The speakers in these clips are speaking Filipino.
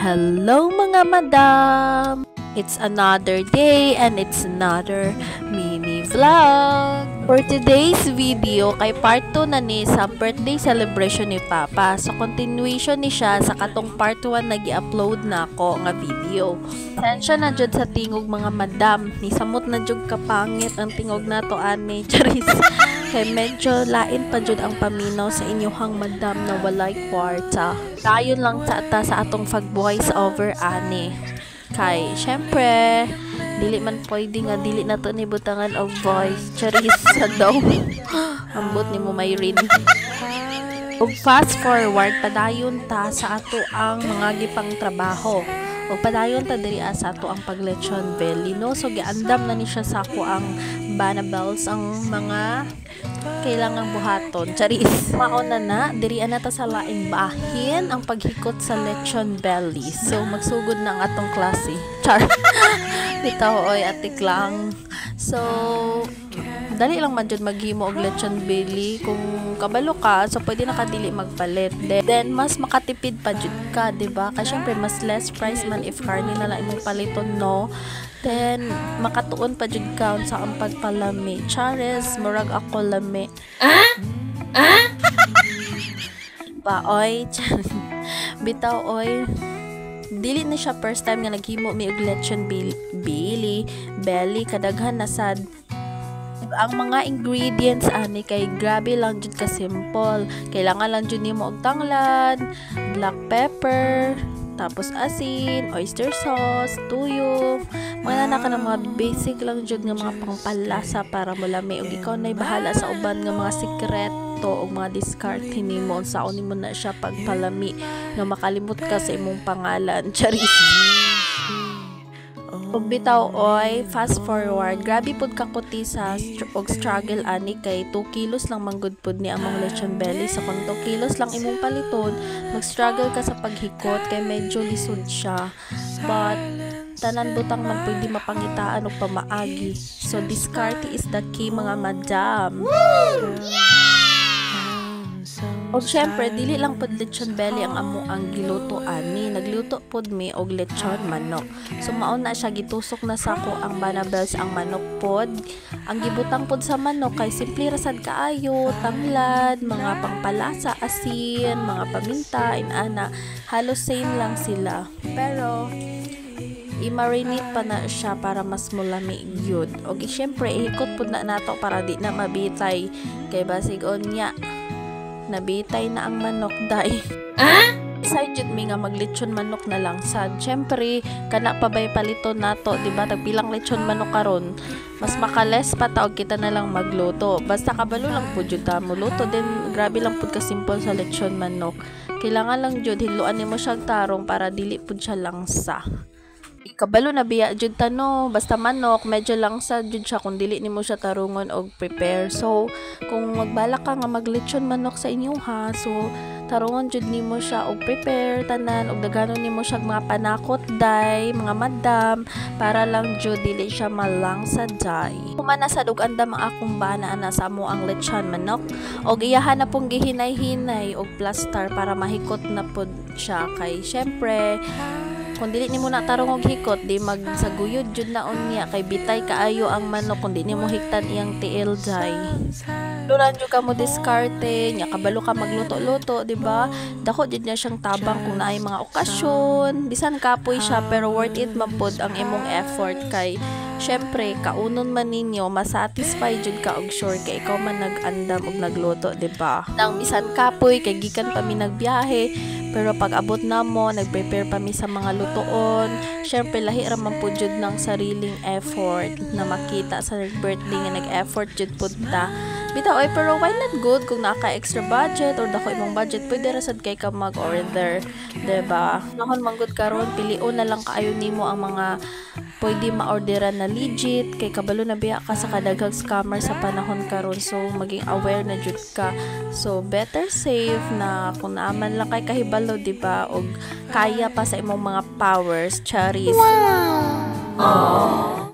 Hello mga madam! It's another day and it's another mini vlog. For today's video, kay part 2 na ni sa birthday celebration ni Papa. So continuation ni siya sa katong part 1 nag-i-upload na ako nga video. Sensya na jud sa tingog mga madam. Ni samot na jud kapangit ang tingog nato ani. Charis. Kay medyo lain pa jud ang paminaw sa inyohang madam na walay kwarta. Dayon lang sa ata sa atong voice over ani. Kay syempre dili man pwede nga dili na to ni butangan og voice. Charis sa daw. Ambot ni mo may rin. Ug fast forward padayon ta sa ato ang mga gipang trabaho. Ug padayon ta diri sa ato ang paglechon belly no. So giandam na ni siya sa ako ang banabels ang mga kailangang buhaton. Charis. Mauna na, diri na ta sa laing bahin ang paghikot sa lechon belly. So, magsugod na ang atong klase. Char. Bitaw, oy, atik lang. So, dali lang man dyan maghimo og lechon belly. Kung kabalo ka, so pwede na kadili magpalit. Then, mas makatipid pa dyan ka, diba? Kasi syempre, mas less price man if karni na lang imong paliton, no? Then, makatuon pa dyan ka sa ang pagpalami. Charis, murag ako lami. Ba, oy. Bitaw, oy. Dili na siya first time nga naghimo mi og lechon belly. Kadaghan na sad. Ang mga ingredients ani kay grabe lang jud ka simple. Kailangan lang jud nimo og tanglad, black pepper, tapos asin, oyster sauce, tuyo. Mga na ka ng mga basic lang jud nga mga pangpalasa para mo lami. Ug ikaw na'y bahala sa uban nga mga sikreto o mga diskarte nimo sa nimo na siya pagpalami nga makalimot ka sa imong pangalan. Charis. Ug bitaw oy, fast forward, grabe pud ka kuti sa og struggle ani kay 2 kilos lang manggod pud ni among lechon belly. Sa kung 2 kilos lang imong paliton, mag-struggle ka sa paghikot kay medyo lisod siya. But tanan butang man pwede mapangitaan og pamaagi. So diskarte is the key mga madam. Og syempre dili lang pod lechon belly ang amo ang giluto ani, nagluto pod mi og lechon manok. So mao na siya gitusok na sa ko ang banabels ang manok pod. Ang gibutang pod sa manok kay simple ra sad kaayo, tanglad, mga pangpalasa, asin, mga paminta, inana, halos same lang sila. Pero i-marinate pa na siya para mas mulami yun. Og syempre ihikot pod na nato para di na mabitay kay basig onya nabitay na ang manok day. Side jud mi nga maglechon manok na lang sad. Syempre kana pa bay paliton nato, di ba? Tagpilang lechon manok karon. Mas makales pa ta og kita na lang magluto. Basta kabalo lang pud jud ta mo luto din. Grabe lang pud ka simple sa lechon manok. Kailangan lang jud hiluan nimo siya tarong para dili pud siya langsa. Kabalo na biya jud tano, basta manok medyo lang sa jud siya kung dili nimo siya tarungon og prepare. So kung magbalak ka nga maglechon manok sa inyo ha, so tarungon jud nimo siya og prepare tanan og daganon nimo siya mga panakot day mga madam para lang jud dili siya malangsa day. Humana sa dugandam ang akong bana na sa amo ang lechon manok og iyahan na pong gihinay-hinay og plaster para mahikot na pud siya kay syempre kung dili nimo na tarong og hikot di magsaguyod jud na unya kay bitay kaayo ang manok kung di nimo hiktan iyang tiil jay. Duran jud ka mo diskarte nya kabalo ka magluto-luto, di ba? Dako jud niya siyang tabang kung naay mga okasyon. Bisan kapoy siya pero worth it man pod ang imong effort kay syempre kaunon man ninyo masatisfy jud ka og sure kay ikaw man nag-andam og nagluto, di ba? Nang bisan kapoy kay gikan pa mi nagbiyahe pero pag abot na mo, nag-prepare pa mi sa mga lutoon. Syempre, lahi raman po jud ng sariling effort na makita sa birthday nga nag-effort jud po ta. Bitaw ay pero why not good kung naka-extra budget or dako imong budget, pwede ra sad kay ka mag-order, diba? Nahon manggod karon pilion na lang kaayo nimo ang mga pwede ma-orderan na legit kay kabalo na biya ka sa kadaghang scammer sa panahon karon. So maging aware na jud ka. So better safe na kung naaman lang kay kahibalo, diba? Og kaya pa sa imong mga powers. Charis. Wow.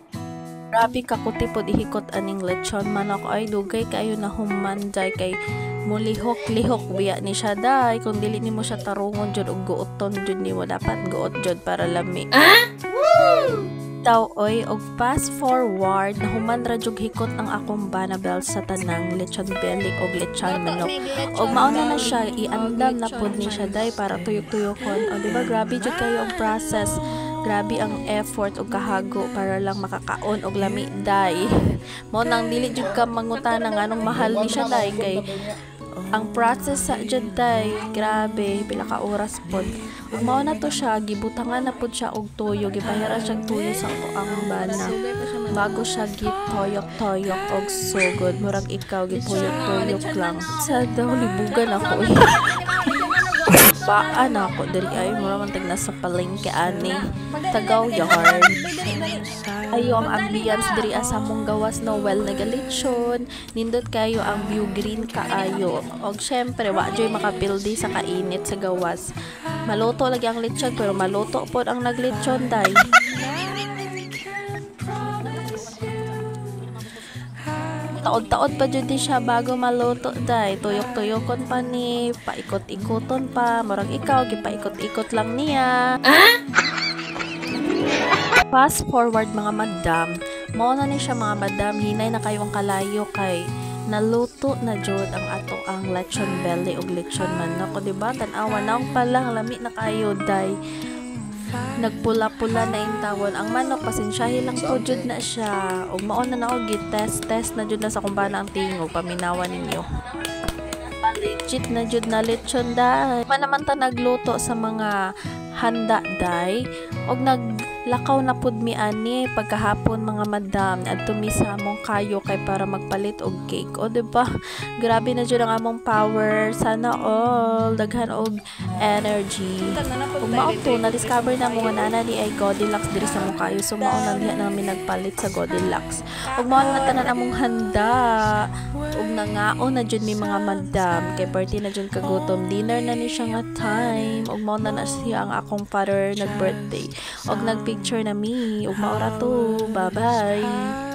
Grabe kakuti pod ihikot aning lechon manok ay dugay kayo na humanday kay mulihok-lihok biya ni siya day kung dili nimo siya tarungon jud og guoton jud nimo dapat guot jud para lami. Taw oy og fast forward na human ra jud hikot ang akong Banabel sa tanang lechon belly og lechon manok. Og mao na siya iandam na pod ni siya day para tuyok-tuyokon. O di ba grabe jud kayo ang process. Grabe ang effort og kahago para lang makakaon og lami day. Mao nang dili jud ka mangutana nganong mahal ni siya day kay ang process sa jud day grabe pila ka oras pod. Ug mao na to siya gibutangan na pod siya og tuyo, gibahiran siya tuyo sa ang bana bago siya gitoyok-toyok og sugod murag ikaw gitoyok-toyok lang sa daw libugan ako. Paan ako diri ay mura man tag nasa palengke ani Tagaw yard. Ayo ang ambience diri sa mong gawas no well nagalitsyon nindot kayo ang view green kaayo og syempre wa joy makapildi sa kainit sa gawas. Maluto lagi ang litsyon pero maluto pod ang naglitsyon day. Taod-taod pa jud siya bago maluto day. Tuyok-tuyokon pa ni, paikot-ikoton pa, murag ikaw gipaikot-ikot lang niya. Fast forward mga madam, mao na ni siya mga madam, hinay na kayo ang kalayo kay naluto na jud ang ato ang lechon belly ug lechon manok, di ba? Tan-awa na pa lang lami na kayo day. Nagpula-pula na yung tawon ang manok, pasensyahin lang po jud na siya ug mao na og gitest na jud na sa kumbana ang tingog paminawan ninyo. Legit na jud na lechon day. Naman ta nagluto sa mga handa day og naglakaw na pud mi ani pagkahapon mga madam adto mi sa among kayo kay para magpalit og cake. O di ba? Grabe na jud ang among power. Sana all daghan og energy. Ug mao to na discover na mo nga nana ni ay Goldilocks diri sa among kayo. So mao na diha namin nagpalit sa Goldilocks. Ug mao na tanan among handa. Ug nangaon na jud mi mga madam kay party na jud kagutom. Dinner na ni siya nga time. Ug mao na siya ang akong father nag-birthday. Og nagpicture na mi. Ug maura to. Bye-bye.